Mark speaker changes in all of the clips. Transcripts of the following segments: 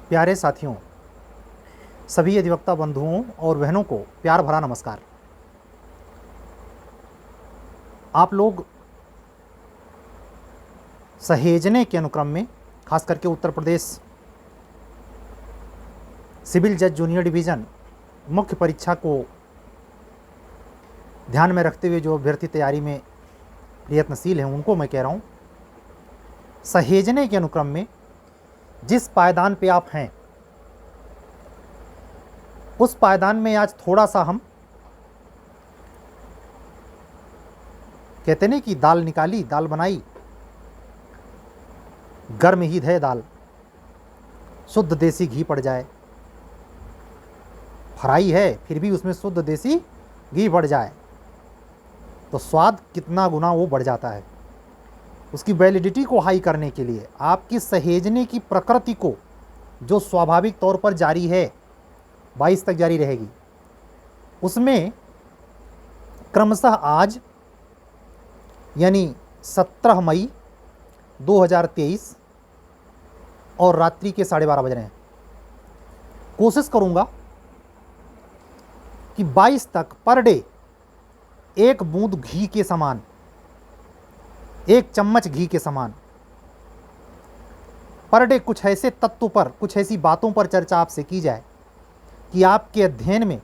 Speaker 1: प्यारे साथियों, सभी अधिवक्ता बंधुओं और बहनों को प्यार भरा नमस्कार। आप लोग सहेजने के अनुक्रम में खास करके उत्तर प्रदेश सिविल जज जूनियर डिवीज़न मुख्य परीक्षा को ध्यान में रखते हुए जो अभ्यर्थी तैयारी में प्रयत्नशील हैं उनको मैं कह रहा हूँ, सहेजने के अनुक्रम में जिस पायदान पे आप हैं उस पायदान में आज थोड़ा सा हम कहते नहीं कि दाल निकाली दाल बनाई, गर्म ही है दाल, शुद्ध देसी घी पड़ जाए, फ्राई है फिर भी उसमें शुद्ध देसी घी पड़ जाए तो स्वाद कितना गुना वो बढ़ जाता है। उसकी वैलिडिटी को हाई करने के लिए आपकी सहेजने की प्रकृति को जो स्वाभाविक तौर पर जारी है 22 तक जारी रहेगी, उसमें क्रमशः आज यानी 17 मई 2023 और रात्रि के 12:30 बज रहे हैं, कोशिश करूंगा कि 22 तक पर डे एक बूंद घी के समान, एक चम्मच घी के समान पर डे कुछ ऐसे तत्व पर, कुछ ऐसी बातों पर चर्चा आपसे की जाए कि आपके अध्ययन में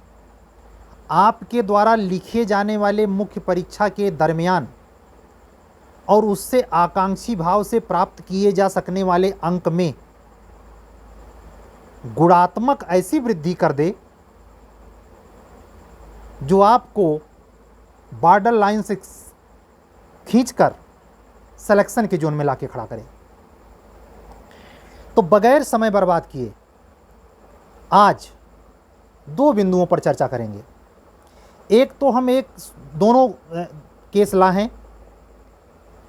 Speaker 1: आपके द्वारा लिखे जाने वाले मुख्य परीक्षा के दरमियान और उससे आकांक्षी भाव से प्राप्त किए जा सकने वाले अंक में गुणात्मक ऐसी वृद्धि कर दे जो आपको बॉर्डर लाइन से खींचकर सिलेक्शन के जोन में लाके खड़ा करे। तो बगैर समय बर्बाद किए आज दो बिंदुओं पर चर्चा करेंगे। एक तो हम दोनों केस ला हैं,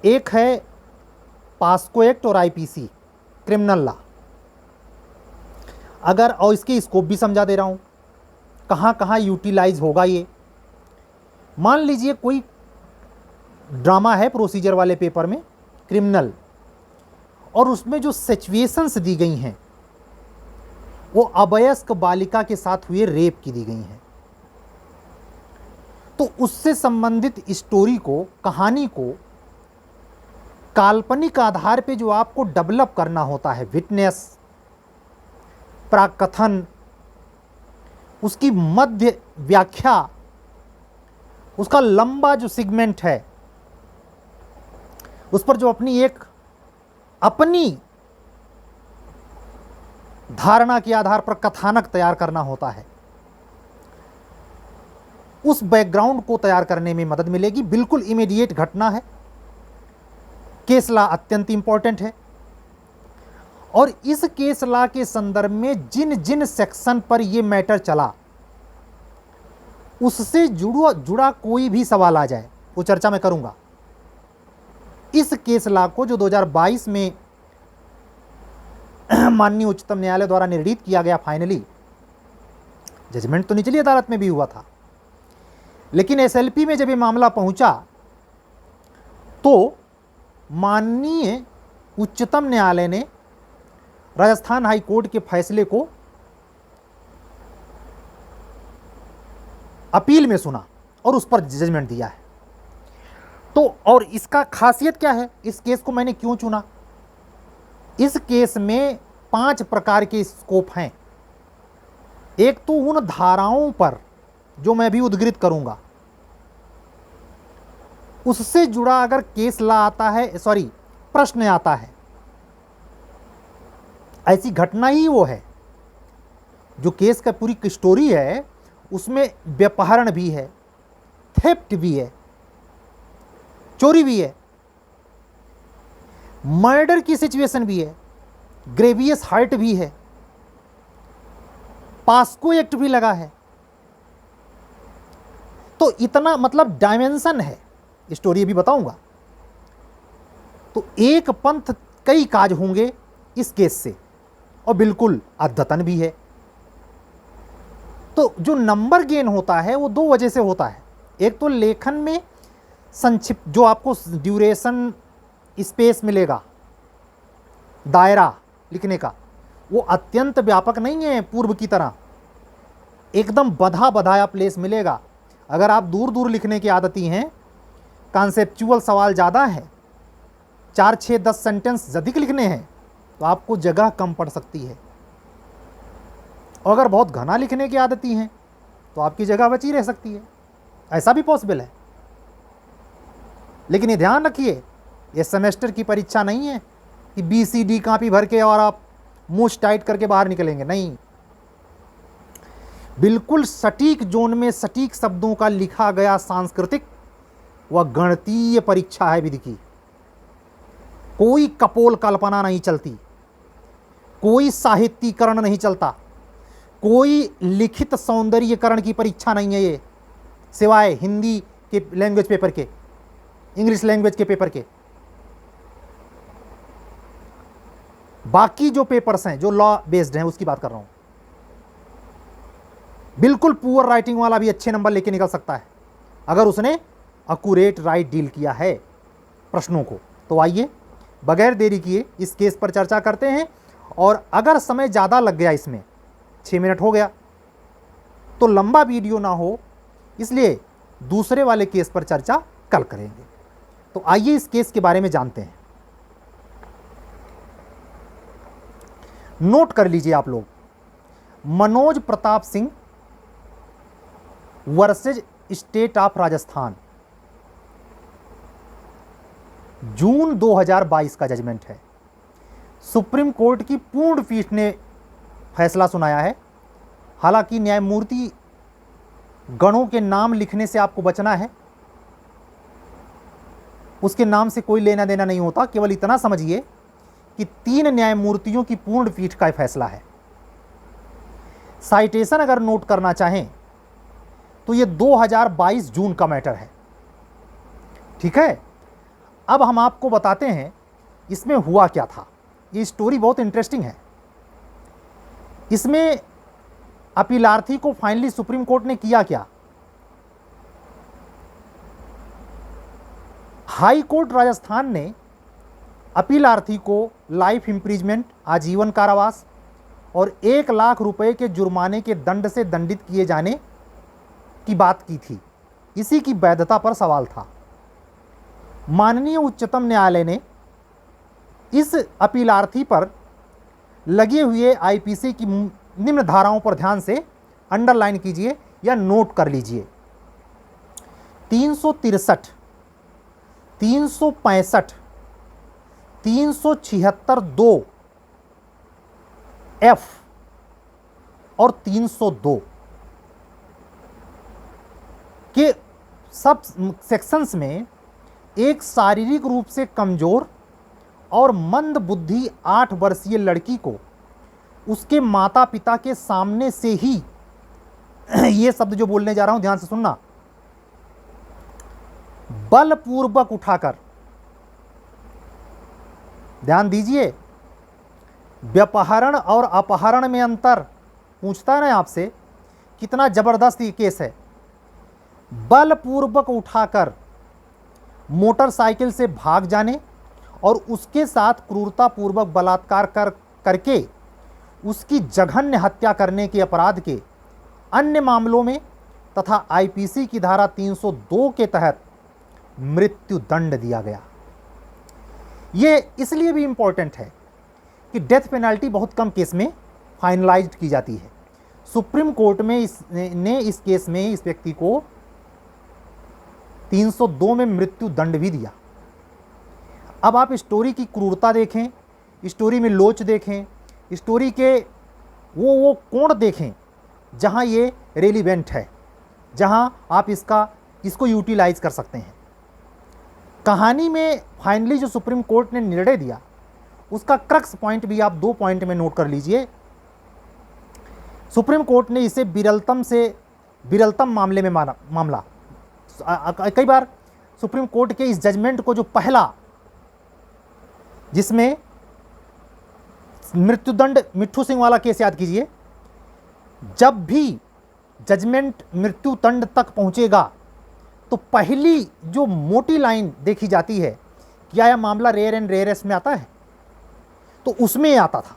Speaker 1: एक है पास्को एक्ट और आईपीसी क्रिमिनल लॉ, और इसके स्कोप भी समझा दे रहा हूं, कहां कहां यूटिलाइज होगा ये। मान लीजिए कोई ड्रामा है प्रोसीजर वाले पेपर में क्रिमिनल, और उसमें जो सिचुएशंस दी गई हैं वो अवयस्क बालिका के साथ हुए रेप की दी गई हैं, तो उससे संबंधित स्टोरी को, कहानी को काल्पनिक आधार पे जो आपको डेवलप करना होता है, विटनेस, प्राकथन, उसकी मध्य व्याख्या, उसका लंबा जो सेगमेंट है उस पर जो अपनी धारणा के आधार पर कथानक तैयार करना होता है, उस बैकग्राउंड को तैयार करने में मदद मिलेगी। बिल्कुल इमीडिएट घटना है, केस लॉ अत्यंत इंपॉर्टेंट है, और इस केस लॉ के संदर्भ में जिन जिन सेक्शन पर यह मैटर चला उससे जुड़ा कोई भी सवाल आ जाए वो चर्चा मैं करूंगा। इस केस लॉ को जो 2022 में माननीय उच्चतम न्यायालय द्वारा निर्णीत किया गया, फाइनली जजमेंट तो निचली अदालत में भी हुआ था, लेकिन एसएलपी में जब ये मामला पहुंचा तो माननीय उच्चतम न्यायालय ने राजस्थान हाई कोर्ट के फैसले को अपील में सुना और उस पर जजमेंट दिया है। तो और इसका खासियत क्या है, इस केस को मैंने क्यों चुना? इस केस में 5 प्रकार के स्कोप हैं। एक तो उन धाराओं पर जो मैं भी उद्धृत करूंगा उससे जुड़ा अगर केस ला आता है, प्रश्न आता है, ऐसी घटना ही वो है जो केस का पूरी स्टोरी है, उसमें व्यपहरण भी है, थेफ्ट भी है, चोरी भी है, मर्डर की सिचुएशन भी है, ग्रेवियस हर्ट भी है, पास्को एक्ट भी लगा है। तो इतना मतलब डायमेंशन है, स्टोरी भी बताऊंगा। तो एक पंथ कई काज होंगे इस केस से, और बिल्कुल अद्यतन भी है। तो जो नंबर गेन होता है वो 2 वजह से होता है। एक तो लेखन में संक्षिप्त, जो आपको ड्यूरेशन स्पेस मिलेगा, दायरा लिखने का, वो अत्यंत व्यापक नहीं है पूर्व की तरह, एकदम बधा बधाया प्लेस मिलेगा। अगर आप दूर दूर लिखने की आदती हैं, कॉन्सेप्चुअल सवाल ज़्यादा है, 4 6 10 सेंटेंस अधिक लिखने हैं, तो आपको जगह कम पड़ सकती है। और अगर बहुत घना लिखने की आदती हैं तो आपकी जगह बची रह सकती है, ऐसा भी पॉसिबल है। लेकिन ये ध्यान रखिए, ये सेमेस्टर की परीक्षा नहीं है कि BCD कॉपी भर के और आप मुंह टाइट करके बाहर निकलेंगे, नहीं। बिल्कुल सटीक जोन में सटीक शब्दों का लिखा गया सांस्कृतिक व गणितीय परीक्षा है विधि की। कोई कपोल कल्पना नहीं चलती, कोई साहित्यीकरण नहीं चलता, कोई लिखित सौंदर्यीकरण की परीक्षा नहीं है ये, सिवाय हिंदी के लैंग्वेज पेपर के, इंग्लिश लैंग्वेज के पेपर के। बाकी जो पेपर्स हैं जो लॉ बेस्ड हैं उसकी बात कर रहा हूं। बिल्कुल पुअर राइटिंग वाला भी अच्छे नंबर लेके निकल सकता है अगर उसने अक्यूरेट राइट डील किया है प्रश्नों को। तो आइए बगैर देरी किए इस केस पर चर्चा करते हैं, और अगर समय ज़्यादा लग गया, इसमें 6 मिनट हो गया, तो लंबा वीडियो ना हो, इसलिए दूसरे वाले केस पर चर्चा कल करेंगे। तो आइए इस केस के बारे में जानते हैं। नोट कर लीजिए आप लोग, Manoj Pratap Singh versus state of Rajasthan, June 2022 का जजमेंट है। सुप्रीम कोर्ट की पूर्ण पीठ ने फैसला सुनाया है। हालांकि न्यायमूर्ति गणों के नाम लिखने से आपको बचना है, उसके नाम से कोई लेना देना नहीं होता, केवल इतना समझिए कि 3 न्यायमूर्तियों की पूर्ण पीठ का फैसला है। साइटेशन अगर नोट करना चाहें तो ये 2022 जून का मैटर है, ठीक है। अब हम आपको बताते हैं इसमें हुआ क्या था। ये स्टोरी बहुत इंटरेस्टिंग है। इसमें अपीलार्थी को फाइनली सुप्रीम कोर्ट ने किया क्या। हाई कोर्ट राजस्थान ने अपीलार्थी को लाइफ इम्प्रिजमेंट, आजीवन कारावास और 1 लाख रुपए के जुर्माने के दंड से दंडित किए जाने की बात की थी। इसी की वैधता पर सवाल था। माननीय उच्चतम न्यायालय ने इस अपीलार्थी पर लगे हुए IPC की निम्न धाराओं पर ध्यान से अंडरलाइन कीजिए या नोट कर लीजिए। 363, 365, 376(2) F और 302 के सब सेक्शंस में एक शारीरिक रूप से कमजोर और मंद बुद्धि 8 वर्षीय लड़की को उसके माता पिता के सामने से ही ये शब्द जो बोलने जा रहा हूं ध्यान से सुनना, बलपूर्वक उठाकर, ध्यान दीजिए, व्यपहरण और अपहरण में अंतर पूछता है ना आपसे, कितना जबरदस्त ये केस है। बलपूर्वक उठाकर मोटरसाइकिल से भाग जाने और उसके साथ क्रूरतापूर्वक बलात्कार करके उसकी जघन्य हत्या करने के अपराध के अन्य मामलों में तथा IPC की धारा 302 के तहत मृत्यु दंड दिया गया। ये इसलिए भी इंपॉर्टेंट है कि डेथ पेनल्टी बहुत कम केस में फाइनलाइज्ड की जाती है। सुप्रीम कोर्ट में इस केस में इस व्यक्ति को 302 में मृत्यु दंड भी दिया। अब आप स्टोरी की क्रूरता देखें, स्टोरी में लोच देखें, स्टोरी के वो कोण देखें जहां ये रेलिवेंट है, जहां आप इसको यूटिलाइज कर सकते हैं। कहानी में फाइनली जो सुप्रीम कोर्ट ने निर्णय दिया उसका क्रक्स पॉइंट भी आप 2 पॉइंट में नोट कर लीजिए। सुप्रीम कोर्ट ने इसे विरलतम मामले में मामला कई बार सुप्रीम कोर्ट के इस जजमेंट को जो पहला जिसमें मृत्युदंड, मिट्ठू सिंह वाला केस याद कीजिए, जब भी जजमेंट मृत्यु दंड तक पहुंचेगा तो पहली जो मोटी लाइन देखी जाती है, क्या यह मामला रेयर एंड रेयरेस्ट में आता है, तो उसमें आता था।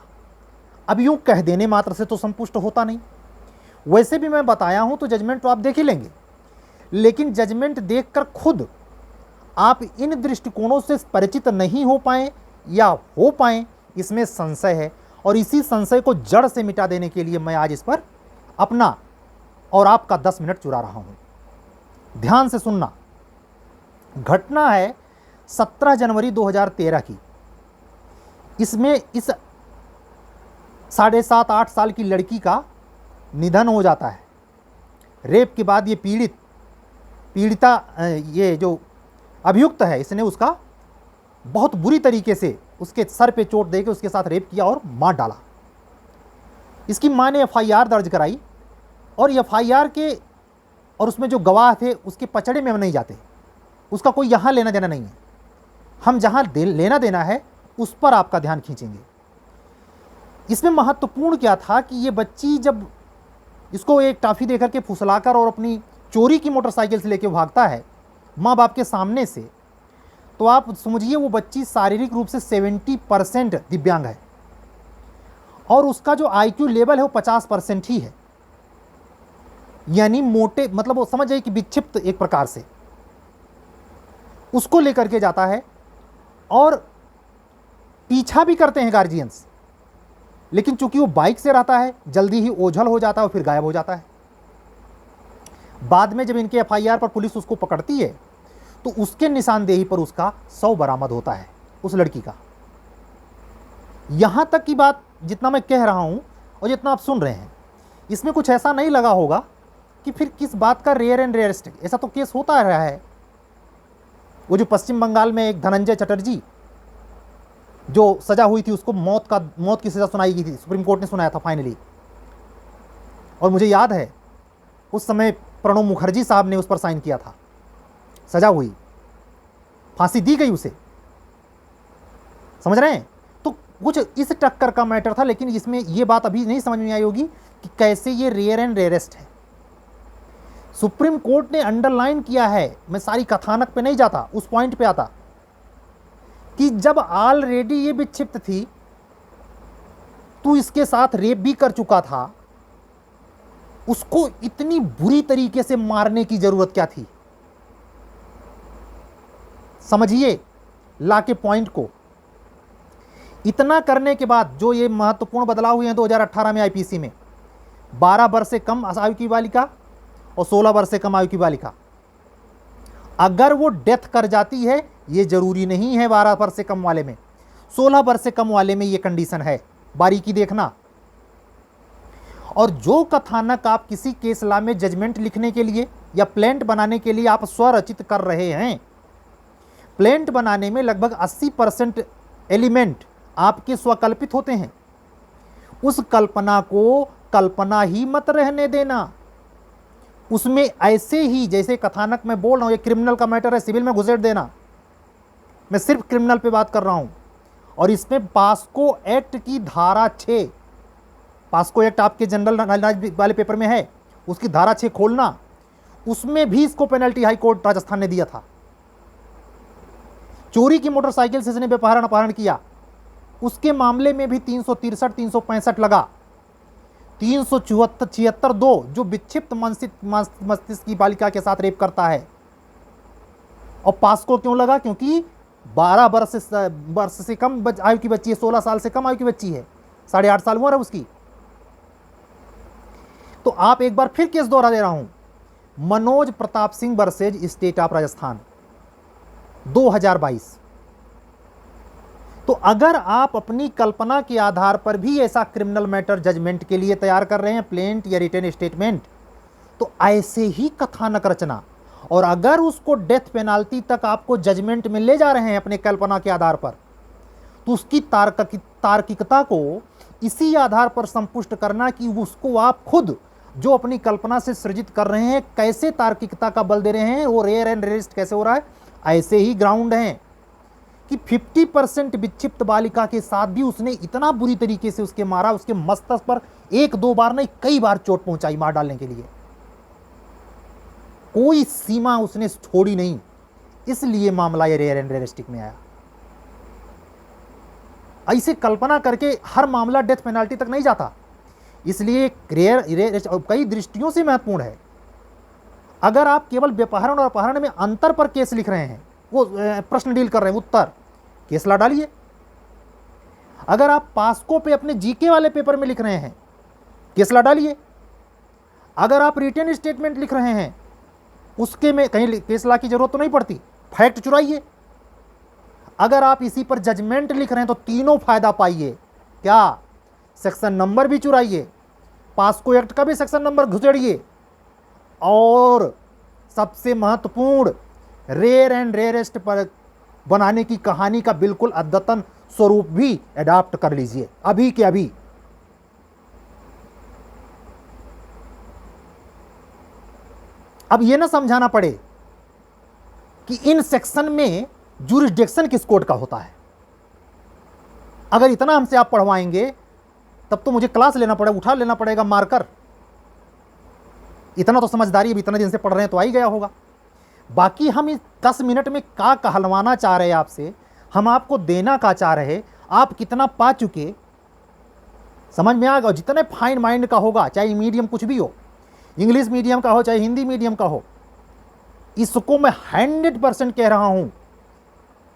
Speaker 1: अब यूं कह देने मात्र से तो संतुष्ट होता नहीं। वैसे भी मैं बताया हूं तो जजमेंट तो आप देख ही लेंगे, लेकिन जजमेंट देखकर खुद आप इन दृष्टिकोणों से परिचित नहीं हो पाए या हो पाए, इसमें संशय है। और इसी संशय को जड़ से मिटा देने के लिए मैं आज इस पर अपना और आपका 10 मिनट चुरा रहा हूं। ध्यान से सुनना। घटना है 17 जनवरी 2013 की। इसमें इस 7.5-8 साल की लड़की का निधन हो जाता है। रेप के बाद ये पीड़िता ये जो अभियुक्त है, इसने उसका बहुत बुरी तरीके से उसके सर पे चोट देकर उसके साथ रेप किया और मार डाला। इसकी मां ने एफआईआर दर्ज कराई और एफआईआर के और उसमें जो गवाह थे उसके पचड़े में हम नहीं जाते, उसका कोई यहाँ लेना देना नहीं है। हम जहाँ लेना देना है उस पर आपका ध्यान खींचेंगे। इसमें महत्वपूर्ण क्या था कि ये बच्ची जब इसको एक टॉफ़ी देकर के फुसलाकर और अपनी चोरी की मोटरसाइकिल से लेके भागता है माँ बाप के सामने से, तो आप समझिए वो बच्ची शारीरिक रूप से 70% दिव्यांग है और उसका जो आईक्यू लेवल है वो 50% ही है। यानी मोटे मतलब वो समझ जाइए कि विक्षिप्त एक प्रकार से उसको लेकर के जाता है और पीछा भी करते हैं गार्जियंस, लेकिन चूंकि वो बाइक से रहता है जल्दी ही ओझल हो जाता है और फिर गायब हो जाता है। बाद में जब इनके एफआईआर पर पुलिस उसको पकड़ती है तो उसके निशानदेही पर उसका शव बरामद होता है, उस लड़की का। यहां तक की बात जितना मैं कह रहा हूं और जितना आप सुन रहे हैं, इसमें कुछ ऐसा नहीं लगा होगा कि फिर किस बात का रेयर एंड रेयरेस्ट। ऐसा तो केस होता रहा है। वो जो पश्चिम बंगाल में एक धनंजय चटर्जी जो सजा हुई थी, उसको मौत की सजा सुनाई गई थी, सुप्रीम कोर्ट ने सुनाया था फाइनली। और मुझे याद है उस समय प्रणब मुखर्जी साहब ने उस पर साइन किया था, सजा हुई, फांसी दी गई उसे। समझ रहे हैं? तो कुछ इस टक्कर का मैटर था, लेकिन इसमें यह बात अभी नहीं समझ में आई होगी कि कैसे ये रेयर एंड रेयरेस्ट है। सुप्रीम कोर्ट ने अंडरलाइन किया है, मैं सारी कथानक पे नहीं जाता, उस पॉइंट पे आता कि जब ऑलरेडी ये विक्षिप्त थी, तू इसके साथ रेप भी कर चुका था, उसको इतनी बुरी तरीके से मारने की जरूरत क्या थी? समझिए ला के पॉइंट को। इतना करने के बाद जो ये महत्वपूर्ण बदलाव हुए हैं 2018 में आईपीसी में, 12 वर्ष से कम आयु की बालिका और 16 वर्ष से कम आयु की बालिका, अगर वो डेथ कर जाती है, ये जरूरी नहीं है 12 वर्ष से कम वाले में, 16 वर्ष से कम वाले में ये कंडीशन है, बारीकी देखना। और जो कथानक आप किसी केस ला में जजमेंट लिखने के लिए या प्लेंट बनाने के लिए आप स्वरचित कर रहे हैं, प्लेंट बनाने में लगभग 80% एलिमेंट आपके स्वकल्पित होते हैं। उस कल्पना को कल्पना ही मत रहने देना। उसमें ऐसे ही जैसे कथानक में बोल रहा हूं, ये क्रिमिनल का मैटर है, सिविल में घुसेड़ देना। मैं सिर्फ क्रिमिनल पे बात कर रहा हूं। और इसमें पास्को एक्ट की धारा 6, पास्को एक्ट आपके जनरल नॉलेज वाले पेपर में है, उसकी धारा 6 खोलना, उसमें भी इसको पेनल्टी हाई कोर्ट राजस्थान ने दिया था। चोरी की मोटरसाइकिल से इसने बेपहरण अपहरण किया, उसके मामले में भी 363 365 लगा। 376(2) जो विक्षिप्त मस्तिष्क की बालिका के साथ रेप करता है। और पास्को क्यों लगा? क्योंकि 12 वर्ष से कम आयु की बच्ची है, 16 साल से कम आयु की बच्ची है, 8.5 साल उम्र है उसकी। तो आप एक बार फिर केस दोहरा दे रहा हूं, Manoj Pratap Singh versus state of Rajasthan 2022। तो अगर आप अपनी कल्पना के आधार पर भी ऐसा क्रिमिनल मैटर जजमेंट के लिए तैयार कर रहे हैं, प्लेंट या रिटन स्टेटमेंट, तो ऐसे ही कथानक रचना। और अगर उसको डेथ पेनाल्टी तक आपको जजमेंट में ले जा रहे हैं अपने कल्पना के आधार पर, तो उसकी तार्किकता को इसी आधार पर संपुष्ट करना कि उसको आप खुद जो अपनी कल्पना से सृजित कर रहे हैं, कैसे तार्किकता का बल दे रहे हैं, वो रेयर एंड रेयरेस्ट कैसे हो रहा है, ऐसे ही ग्राउंड हैं कि 50% विक्षिप्त बालिका के साथ भी उसने इतना बुरी तरीके से उसके मारा, उसके मस्तक पर 1-2 बार नहीं कई बार चोट पहुंचाई मार डालने के लिए, कोई सीमा उसने छोड़ी नहीं। इसलिए मामला ये रेयर एंड रेयरिस्टिक में आया। ऐसे कल्पना करके हर मामला डेथ पेनाल्टी तक नहीं जाता, इसलिए कई दृष्टियों से महत्वपूर्ण है। अगर आप केवल व्यपहरण और अपहरण में अंतर पर केस लिख रहे हैं, वो प्रश्न डील कर रहे हैं, उत्तर केस ला डालिए। अगर आप पास्को पे अपने जीके वाले पेपर में लिख रहे हैं, केस ला डालिए। अगर आप रिटन स्टेटमेंट लिख रहे हैं, उसके में कहीं केस ला की जरूरत तो नहीं पड़ती, फैक्ट चुराइए। अगर आप इसी पर जजमेंट लिख रहे हैं तो तीनों फायदा पाइए। क्या? सेक्शन नंबर भी चुराइए, पास्को एक्ट का भी सेक्शन नंबर घुसेड़िए, और सबसे महत्वपूर्ण रेयर एंड रेयरेस्ट पर बनाने की कहानी का बिल्कुल अद्यतन स्वरूप भी अडॉप्ट कर लीजिए अभी के अभी। अब यह ना समझाना पड़े कि इन सेक्शन में जुरिस्डिक्शन किस कोर्ट का होता है। अगर इतना हमसे आप पढ़वाएंगे तब तो मुझे क्लास लेना पड़ेगा, उठा लेना पड़ेगा मार्कर। इतना तो समझदारी अब इतने दिन से पढ़ रहे हैं तो आ ही गया होगा। बाकी हम इस 10 मिनट में का कहलवाना चाह रहे हैं आपसे, हम आपको देना का चाह रहे, आप कितना पा चुके समझ में आ गया। जितने फाइन माइंड का होगा, चाहे मीडियम कुछ भी हो, इंग्लिश मीडियम का हो चाहे हिंदी मीडियम का हो, इसको मैं 100% कह रहा हूं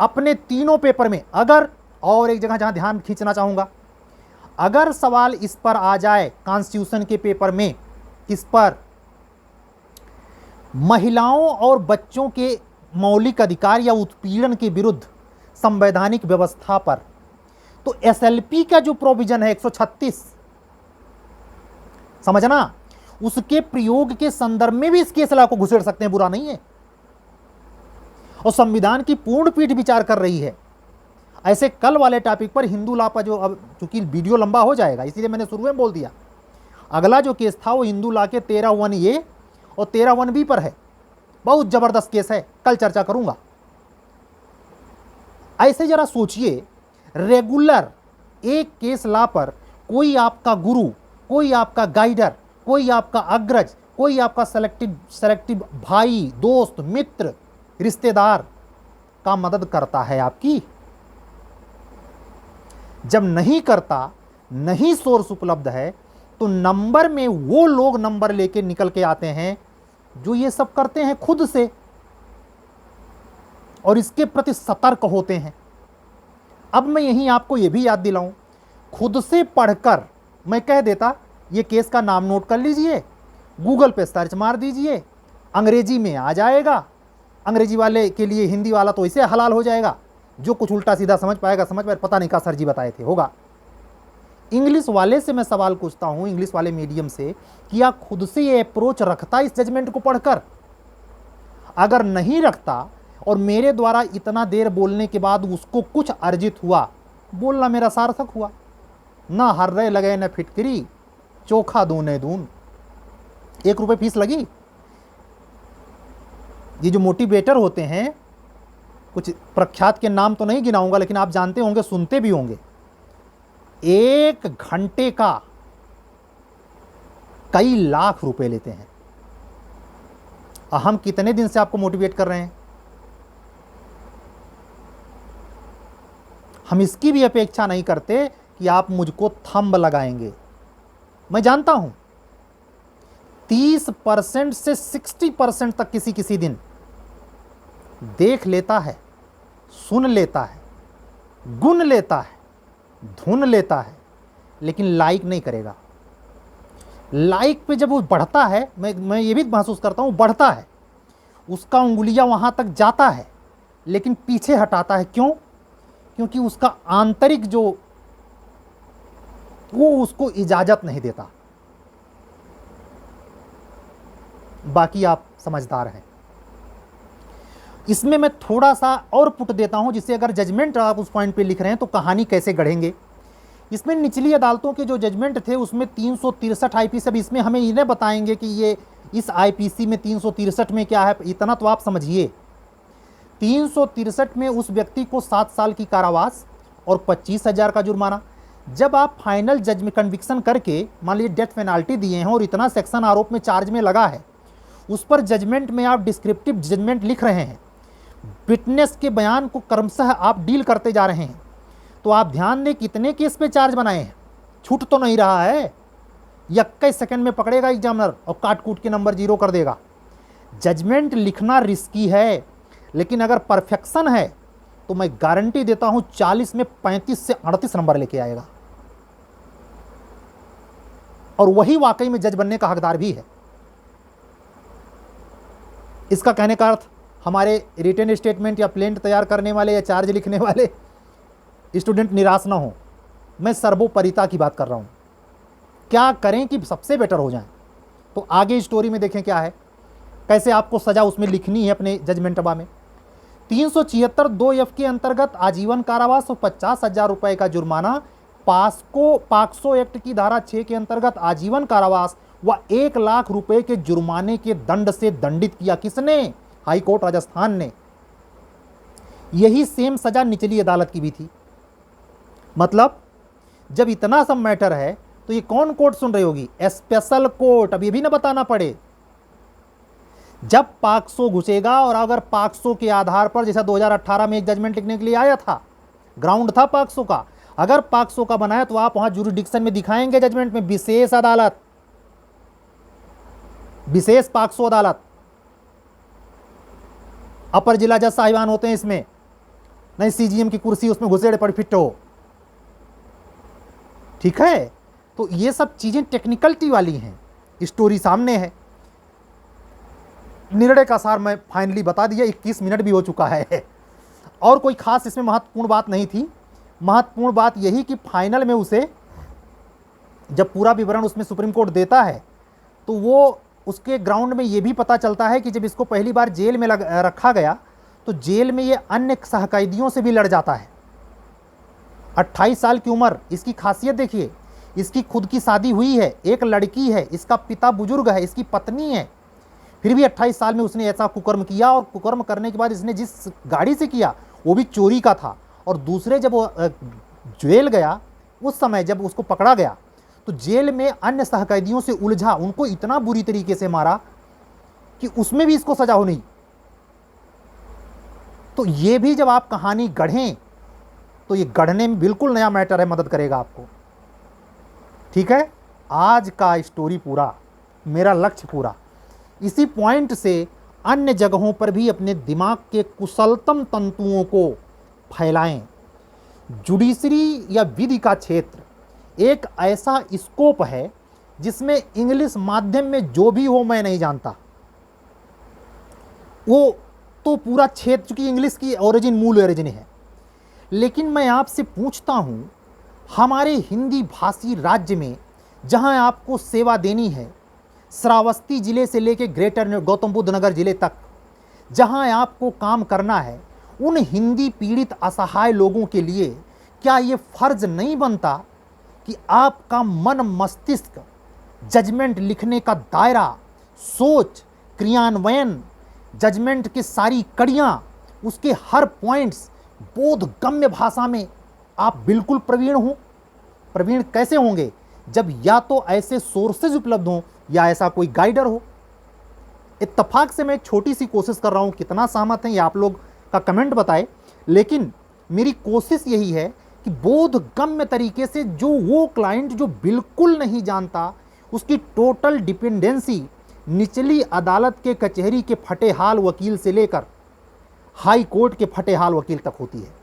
Speaker 1: अपने तीनों पेपर में। अगर और एक जगह जहां ध्यान खींचना चाहूंगा, अगर सवाल इस पर आ जाए कॉन्स्टिट्यूशन के पेपर में, किस पर? महिलाओं और बच्चों के मौलिक अधिकार या उत्पीड़न के विरुद्ध संवैधानिक व्यवस्था पर, तो एसएलपी का जो प्रोविजन है 136, समझना, उसके प्रयोग के संदर्भ में भी इस केस ला को घुसेड़ सकते हैं, बुरा नहीं है। और संविधान की पूर्ण पीठ विचार कर रही है। ऐसे कल वाले टॉपिक पर हिंदू लॉ पर जो, अब चूंकि वीडियो लंबा हो जाएगा इसीलिए मैंने शुरू में बोल दिया, अगला जो केस था वो हिंदू लॉ के 13(1)A और 13(1)B पर है। बहुत जबरदस्त केस है, कल चर्चा करूंगा। ऐसे जरा सोचिए, रेगुलर एक केस ला पर कोई आपका गुरु, कोई आपका गाइडर, कोई आपका अग्रज, कोई आपका सेलेक्टिव भाई, दोस्त, मित्र, रिश्तेदार का मदद करता है आपकी। जब नहीं करता, नहीं सोर्स उपलब्ध है, तो नंबर में वो लोग नंबर लेके निकल के आते हैं जो ये सब करते हैं खुद से और इसके प्रति सतर्क होते हैं। अब मैं यहीं आपको ये भी याद दिलाऊं, खुद से पढ़कर मैं कह देता ये केस का नाम नोट कर लीजिए, गूगल पे सर्च मार दीजिए, अंग्रेजी में आ जाएगा। अंग्रेजी वाले के लिए हिंदी वाला तो इसे हलाल हो जाएगा, जो कुछ उल्टा सीधा समझ पाएगा समझ पाए, पता नहीं का सर जी बताए थे होगा। इंग्लिश वाले से मैं सवाल पूछता हूं, इंग्लिश वाले मीडियम से, कि क्या खुद से ये अप्रोच रखता इस जजमेंट को पढ़कर? अगर नहीं रखता और मेरे द्वारा इतना देर बोलने के बाद उसको कुछ अर्जित हुआ, बोलना मेरा सार्थक हुआ। ना हर्रे लगे न फिटकरी, चोखा दूने दून। 1 रुपये फीस लगी। ये जो मोटिवेटर होते हैं, कुछ प्रख्यात के नाम तो नहीं गिनाऊंगा, लेकिन आप जानते होंगे, सुनते भी होंगे, 1 घंटे का कई लाख रुपए लेते हैं। हम कितने दिन से आपको मोटिवेट कर रहे हैं? हम इसकी भी अपेक्षा नहीं करते कि आप मुझको थंब लगाएंगे। मैं जानता हूं 30% से 60% तक किसी दिन देख लेता है, सुन लेता है, गुन लेता है, धुन लेता है, लेकिन लाइक नहीं करेगा। लाइक पे जब वो बढ़ता है, मैं ये भी महसूस करता हूँ, बढ़ता है, उसका उंगलियां वहां तक जाता है, लेकिन पीछे हटाता है। क्यों? क्योंकि उसका आंतरिक जो, वो उसको इजाजत नहीं देता। बाकी आप समझदार हैं। इसमें मैं थोड़ा सा और पुट देता हूं, जिससे अगर जजमेंट आप उस पॉइंट पे लिख रहे हैं तो कहानी कैसे गढ़ेंगे। इसमें निचली अदालतों के जो जजमेंट थे उसमें 363 आईपीसी, अब इसमें हमें इन्हें बताएंगे कि ये इस आईपीसी में 363 में क्या है, इतना तो आप समझिए। 363 में उस व्यक्ति को 7 साल की कारावास और 25,000 का जुर्माना। जब आप फाइनल जज में कन्विक्शन करके मान लीजिए डेथ पेनाल्टी दिए हैं और इतना सेक्शन आरोप में चार्ज में लगा है, उस पर जजमेंट में आप डिस्क्रिप्टिव जजमेंट लिख रहे हैं, विटनेस के बयान को क्रमशः आप डील करते जा रहे हैं, तो आप ध्यान दें कितने केस पे चार्ज बनाए हैं, छूट तो नहीं रहा है। 21 सेकंड में पकड़ेगा एग्जामिनर और काट कूट के नंबर 0 कर देगा। जजमेंट लिखना रिस्की है, लेकिन अगर परफेक्शन है तो मैं गारंटी देता हूं 40 में 35 से 38 नंबर लेके आएगा, और वही वाकई में जज बनने का हकदार भी है। इसका कहने का अर्थ हमारे रिटन स्टेटमेंट या प्लेंट तैयार करने वाले या चार्ज लिखने वाले स्टूडेंट निराश ना हो। मैं सर्वोपरिता की बात कर रहा हूं, क्या करें कि सबसे बेटर हो जाए। तो आगे स्टोरी में देखें क्या है, कैसे आपको सजा उसमें लिखनी है अपने जजमेंटबा में। 376 2F के अंतर्गत आजीवन कारावास और 50,000 रुपए का जुर्माना, पाक्सो एक्ट की धारा 6 के अंतर्गत आजीवन कारावास व 1 लाख रुपए के जुर्माने के दंड से दंडित किया। किसने? हाई कोर्ट राजस्थान ने। यही सेम सजा निचली अदालत की भी थी। मतलब जब इतना सब मैटर है तो ये कौन कोर्ट सुन रही होगी? Special court. अब ये भी ना बताना पड़े, जब पाक्सो घुसेगा और अगर पाक्सो के आधार पर, जैसा 2018 में एक जजमेंट लिखने के लिए आया था, ग्राउंड था पाक्सो का, अगर पाक्सो का बनाया तो आप वहां जुरिडिक्शन में दिखाएंगे जजमेंट में विशेष अदालत, विशेष पाक्सो अदालत। अपर जिला जज साहिबान होते हैं इसमें, नहीं CGM की कुर्सी उसमें घुसेड़े पड़ फिट हो। ठीक है, तो ये सब चीजें टेक्निकलिटी वाली हैं। स्टोरी सामने है, निर्णय का सार मैं फाइनली बता दिया। 21 मिनट भी हो चुका है और कोई खास इसमें महत्वपूर्ण बात नहीं थी। महत्वपूर्ण बात यही कि फाइनल में उसे जब पूरा विवरण उसमें सुप्रीम कोर्ट देता है तो वो उसके ग्राउंड में ये भी पता चलता है कि जब इसको पहली बार जेल में रखा गया तो जेल में ये अन्य सहकैदियों से भी लड़ जाता है। 28 साल की उम्र, इसकी खासियत देखिए, इसकी खुद की शादी हुई है, एक लड़की है, इसका पिता बुजुर्ग है, इसकी पत्नी है, फिर भी 28 साल में उसने ऐसा कुकर्म किया। और कुकर्म करने के बाद इसने जिस गाड़ी से किया वो भी चोरी का था। और दूसरे जब वो जेल गया, उस समय जब उसको पकड़ा गया तो जेल में अन्य सहकैदियों से उलझा, उनको इतना बुरी तरीके से मारा कि उसमें भी इसको सजा हो नहीं। तो ये भी जब आप कहानी गढ़ें तो ये गढ़ने में बिल्कुल नया मैटर है, मदद करेगा आपको। ठीक है, आज का स्टोरी पूरा, मेरा लक्ष्य पूरा, इसी पॉइंट से अन्य जगहों पर भी अपने दिमाग के कुशलतम तंतुओं को फैलाएं। जुडिशरी या विधि का क्षेत्र एक ऐसा स्कोप है जिसमें इंग्लिश माध्यम में जो भी हो मैं नहीं जानता, वो तो पूरा क्षेत्र, चूंकि इंग्लिश की ओरिजिन, मूल ओरिजिन है। लेकिन मैं आपसे पूछता हूं, हमारे हिंदी भाषी राज्य में जहां आपको सेवा देनी है, श्रावस्ती जिले से लेकर ग्रेटर गौतम बुद्ध नगर जिले तक जहां आपको काम करना है, उन हिंदी पीड़ित असहाय लोगों के लिए क्या ये फर्ज नहीं बनता कि आपका मन मस्तिष्क जजमेंट लिखने का दायरा, सोच, क्रियान्वयन, जजमेंट की सारी कड़ियां, उसके हर पॉइंट्स बोधगम्य भाषा में आप बिल्कुल प्रवीण हो। प्रवीण कैसे होंगे? जब या तो ऐसे सोर्सेज उपलब्ध हों या ऐसा कोई गाइडर हो। इत्तफाक से मैं एक छोटी सी कोशिश कर रहा हूं, कितना सहमत हैं ये आप लोग का कमेंट बताए, लेकिन मेरी कोशिश यही है कि बोधगम्य तरीके से जो वो क्लाइंट जो बिल्कुल नहीं जानता, उसकी टोटल डिपेंडेंसी निचली अदालत के कचहरी के फटेहाल वकील से लेकर हाई कोर्ट के फटेहाल वकील तक होती है।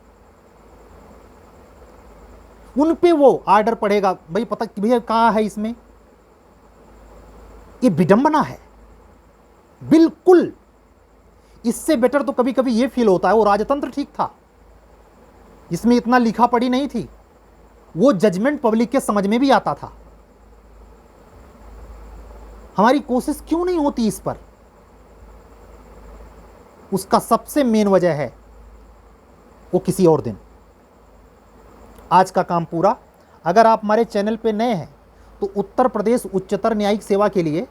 Speaker 1: उन पे वो आर्डर पड़ेगा, भाई पता कि भैया कहाँ है, इसमें ये विडंबना है बिल्कुल। इससे बेटर तो कभी कभी ये फील होता है वो राजतंत्र ठीक था, इसमें इतना लिखा पढ़ी नहीं थी, वो जजमेंट पब्लिक के समझ में भी आता था। हमारी कोशिश क्यों नहीं होती इस पर? उसका सबसे मेन वजह है वो किसी और दिन। आज का काम पूरा। अगर आप हमारे चैनल पे नए हैं तो उत्तर प्रदेश उच्चतर न्यायिक सेवा के लिए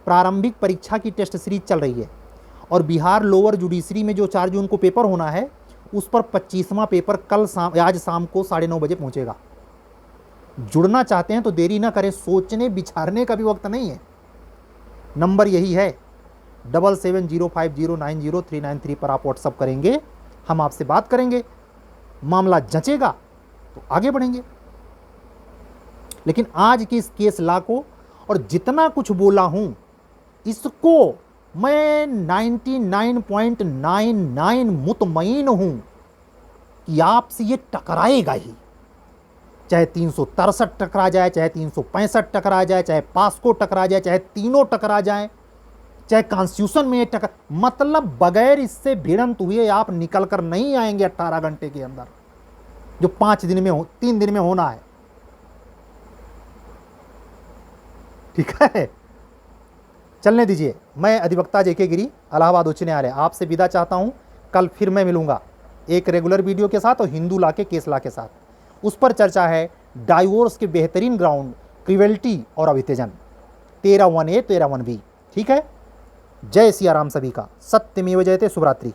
Speaker 1: प्रारंभिक परीक्षा की टेस्ट सीरीज चल रही है और बिहार लोअर जुडिशरी में जो 4 जून को पेपर होना है उस पर 25वां पेपर आज शाम को 9:30 बजे पहुंचेगा। जुड़ना चाहते हैं तो देरी ना करें, सोचने विचारने का भी वक्त नहीं है। नंबर यही है 7705090393 पर आप व्हाट्सअप करेंगे, हम आपसे बात करेंगे, मामला जंचेगा तो आगे बढ़ेंगे। लेकिन आज के इस केस लॉ को और जितना कुछ बोला हूं इसको मैं 99.99 मुतमईन हूं कि आपसे ये टकराएगा ही, चाहे 363 टकरा जाए, चाहे 365 टकरा जाए, चाहे पास्को टकरा जाए, चाहे तीनों टकरा जाए, चाहे कॉन्स्टिट्यूशन में टकरा, मतलब बगैर इससे भिड़ंत हुए आप निकल कर नहीं आएंगे 18 घंटे के अंदर, जो 5 दिन में 3 दिन में होना है। ठीक है, चलने दीजिए। मैं अधिवक्ता जेके गिरी, इलाहाबाद उच्च न्यायालय, आपसे विदा चाहता हूं। कल फिर मैं मिलूंगा एक रेगुलर वीडियो के साथ और हिंदू लॉ के केस लॉ के साथ। उस पर चर्चा है डाइवोर्स के बेहतरीन ग्राउंड, क्रिवेल्टी और अभित्यजन, 13(1)A 13(1)B। ठीक है, जय सिया राम सभी का, सत्यमेव जयते। शुभरात्रि।